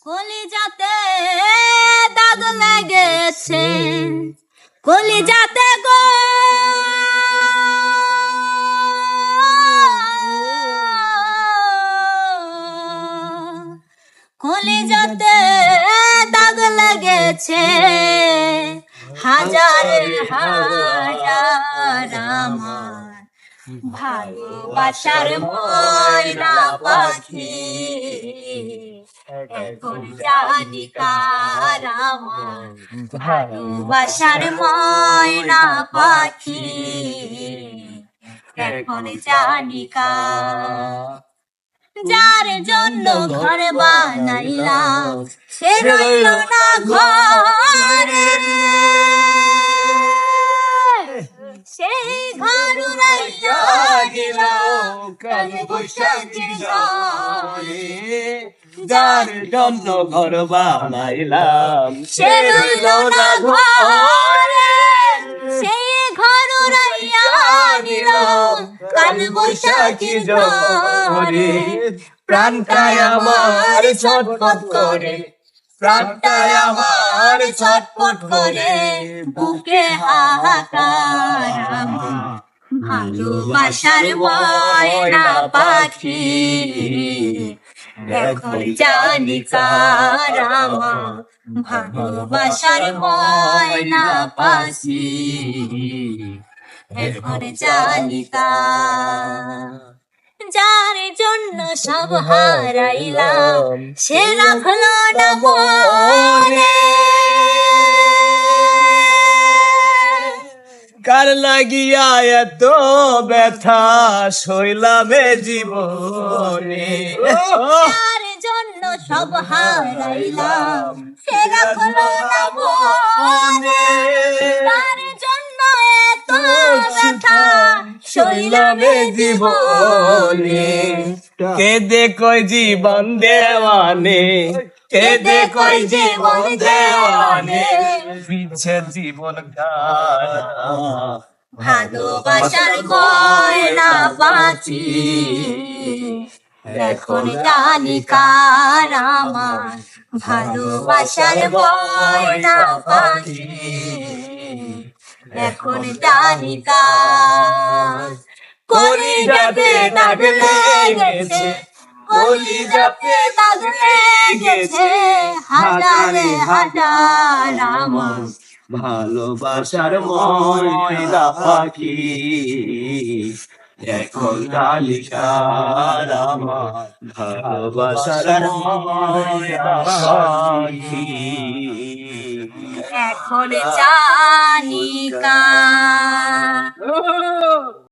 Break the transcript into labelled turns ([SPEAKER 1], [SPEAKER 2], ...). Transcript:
[SPEAKER 1] কলিজাতে দাগ লেগেছে, কলিজাতে গো কলিজাতে দাগ লেগেছে, হাজার হাজার আমার ভালোবাসার ময়না পাখি। এখন জানি কার আমার ভালোবাসার ময়না পাখি, এখন জানি কার। যার জন্য ঘর বানাইলাম সে রইল না ঘরে, সেই ঘর উড়াইয়া গেল কাল বৈশাখীর ঝড়ে।
[SPEAKER 2] যার জন্য ঘর বানাইলাম
[SPEAKER 1] সে রইল না ঘরে, সেই ঘর উড়াইয়া গেল কাল বৈশাখীর ঝড়ে।
[SPEAKER 2] প্রাণটায় আমার ছটফট করে, প্রাণটায় আমার ছটফট করে,
[SPEAKER 1] বুকে হাহাকার আমার ভালোবাসার ময়না পাখি। এখন জানি কার আমার ভালোবাসার ময়না পাখি, এখন জানি কার। যার জন্য সব হারাইলাম সে রাখলো না মনে,
[SPEAKER 2] কার লাগিয়া এত ব্যথা সইলামে জীবনে।
[SPEAKER 1] যার জন্য সব হারাইলাম সে রাখলো না মনে, তার জন্য এত ব্যথা সইলামে জীবনে।
[SPEAKER 2] কেঁদে কই জীবন দেওয়ানে, কেঁদে কই জীবন দেওয়ানে, বিচ্ছেদ জীবন কারা।
[SPEAKER 1] ভালোবাসার ময়না পাখি, এখন জানি কার আমার ভালোবাসার ময়না পাখি, এখন জানি কার। কলিজাতে দাগ লেগেছে, কলিজাতে দাগ লেগেছে, হাজার হাজার আমার
[SPEAKER 2] ভালোবাসার ময়না পাখি, এখন কালিকার আমার ভালোবাসার ময়না পাখি,
[SPEAKER 1] এখন জানি কার।